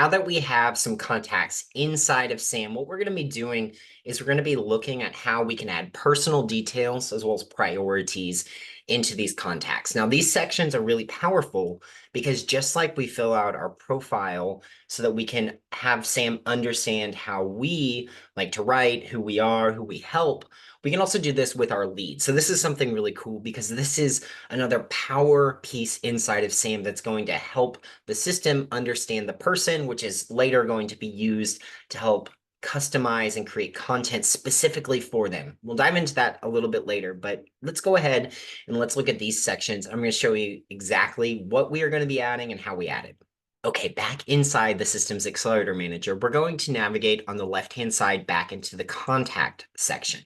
now that we have some contacts inside of SAM, what we're going to be doing is we're going to be looking at how we can add personal details as well as priorities into these contacts. Now, these sections are really powerful because just like we fill out our profile so that we can have SAM understand how we like to write, who we are, who we help, we can also do this with our leads. So this is something really cool because this is another power piece inside of SAM that's going to help the system understand the person, which is later going to be used to help customize and create content specifically for them. We'll dive into that a little bit later, but let's go ahead and let's look at these sections. I'm going to show you exactly what we are going to be adding and how we add it. Okay, back inside the Systems Accelerator Manager, we're going to navigate on the left-hand side back into the contact section.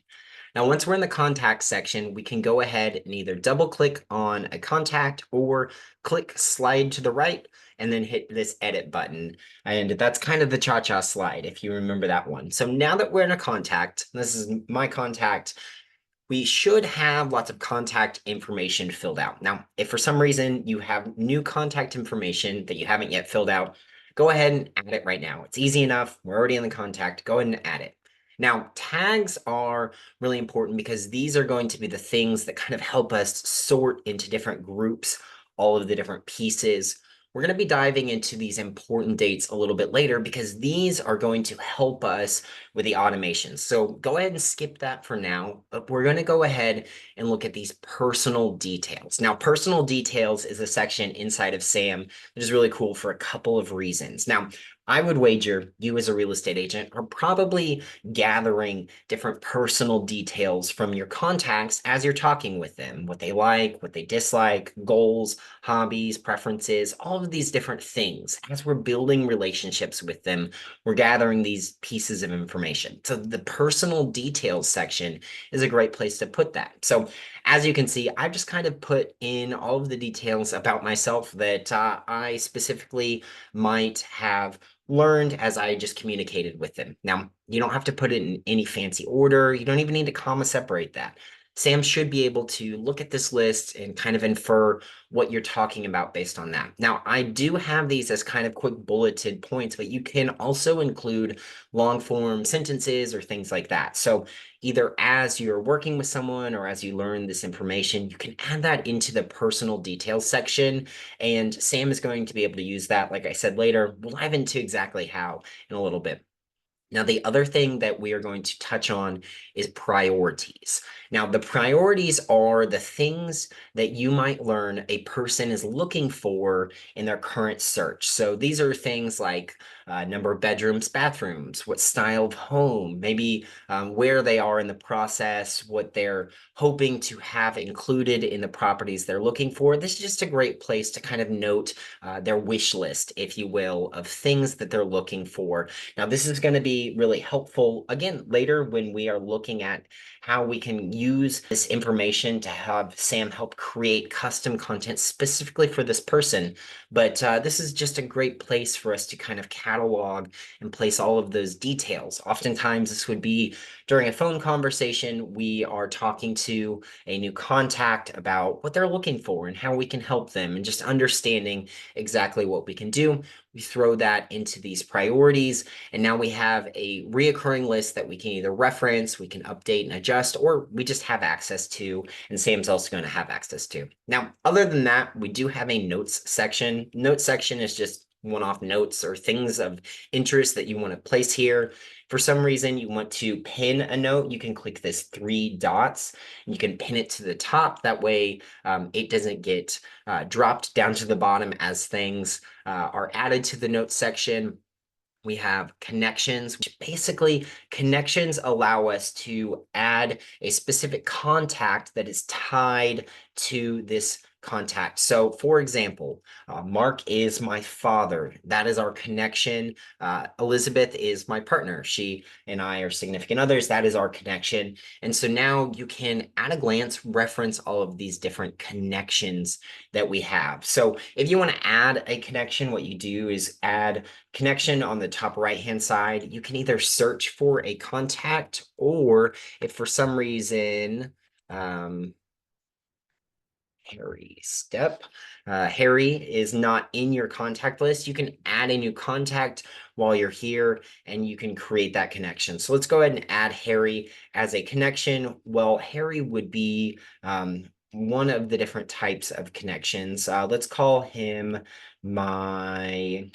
Now, once we're in the contact section, we can go ahead and either double click on a contact or click slide to the right and then hit this edit button. And that's kind of the cha-cha slide, if you remember that one. So now that we're in a contact, this is my contact, we should have lots of contact information filled out. Now, if for some reason you have new contact information that you haven't yet filled out, go ahead and add it right now. It's easy enough. We're already in the contact. Go ahead and add it. Now, tags are really important because these are going to be the things that kind of help us sort into different groups, all of the different pieces. We're going to be diving into these important dates a little bit later because these are going to help us with the automations. So go ahead and skip that for now, but we're going to go ahead and look at these personal details. Now, personal details is a section inside of SAM that is really cool for a couple of reasons. Now, I would wager you as a real estate agent are probably gathering different personal details from your contacts as you're talking with them, what they like, what they dislike, goals, hobbies, preferences, all of these different things. As we're building relationships with them, we're gathering these pieces of information. So the personal details section is a great place to put that. So as you can see, I've just kind of put in all of the details about myself that I specifically might have learned as I just communicated with them. Now, you don't have to put it in any fancy order. You don't even need to comma separate that. Sam should be able to look at this list and kind of infer what you're talking about based on that. Now, I do have these as kind of quick bulleted points, but you can also include long form sentences or things like that. So either as you're working with someone or as you learn this information, you can add that into the personal details section. And Sam is going to be able to use that, like I said later. We'll dive into exactly how in a little bit. Now, the other thing that we are going to touch on is priorities. Now, the priorities are the things that you might learn a person is looking for in their current search. So these are things like number of bedrooms, bathrooms, what style of home, maybe where they are in the process, what they're hoping to have included in the properties they're looking for. This is just a great place to kind of note their wish list, if you will, of things that they're looking for. Now, this is going to be really helpful, again, later when we are looking at how we can use this information to have Sam help create custom content specifically for this person. But this is just a great place for us to kind of catalog and place all of those details. Oftentimes, this would be during a phone conversation, we are talking to a new contact about what they're looking for and how we can help them and just understanding exactly what we can do. We throw that into these priorities, and now we have a reoccurring list that we can either reference, we can update and adjust, or we just have access to, and Sam's also going to have access to. Now, other than that, we do have a notes section. Notes section is just one-off notes or things of interest that you want to place here. For some reason, you want to pin a note, you can click this three dots, and you can pin it to the top. That way, it doesn't get dropped down to the bottom as things are added to the notes section. We have connections, which basically connections allow us to add a specific contact that is tied to this contact. So for example, Mark is my father. That is our connection. Elizabeth is my partner. She and I are significant others. That is our connection. And so now you can at a glance reference all of these different connections that we have. So if you want to add a connection, what you do is add connection on the top right hand side. You can either search for a contact, or if for some reason Harry step. Harry is not in your contact list. You can add a new contact while you're here and you can create that connection. So let's go ahead and add Harry as a connection. Well, Harry would be one of the different types of connections. Let's call him my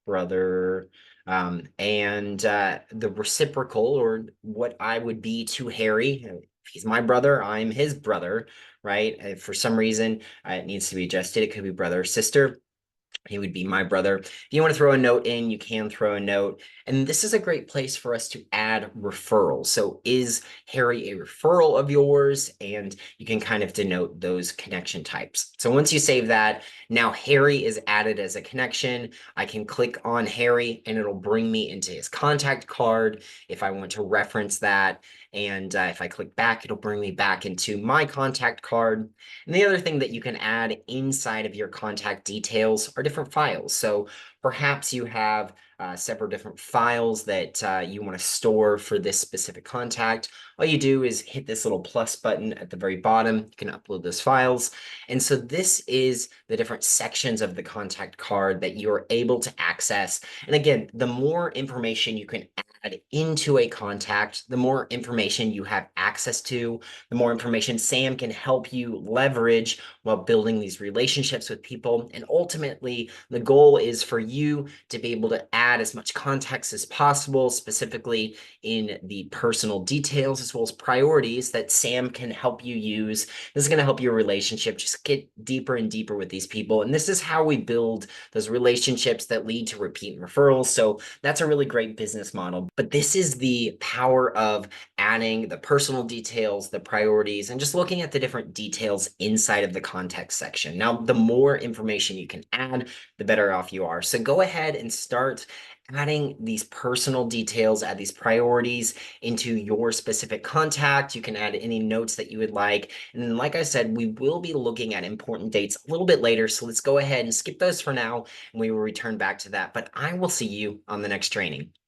brother. And the reciprocal, or what I would be to Harry, if he's my brother, I'm his brother, right? If for some reason it needs to be adjusted, it could be brother or sister. He would be my brother. If you want to throw a note in, you can throw a note. And this is a great place for us to add referrals. So is Harry a referral of yours? And you can kind of denote those connection types. So once you save that, now Harry is added as a connection. I can click on Harry and it'll bring me into his contact card if I want to reference that. And if I click back, it'll bring me back into my contact card. And the other thing that you can add inside of your contact details are different files. So perhaps you have several different files that you want to store for this specific contact. All you do is hit this little plus button at the very bottom. You can upload those files. And so this is the different sections of the contact card that you're able to access. And again, the more information you can add into a contact, the more information you have access to, the more information Sam can help you leverage while building these relationships with people. And ultimately, the goal is for you to be able to add as much context as possible, specifically in the personal details as well as priorities that Sam can help you use. This is going to help your relationship just get deeper and deeper with these people. And this is how we build those relationships that lead to repeat referrals. So that's a really great business model. But this is the power of adding the personal details, the priorities, and just looking at the different details inside of the context section. Now, the more information you can add, the better off you are. So go ahead and start adding these personal details, add these priorities into your specific contact. You can add any notes that you would like. And then, like I said, we will be looking at important dates a little bit later. So let's go ahead and skip those for now, and we will return back to that. But I will see you on the next training.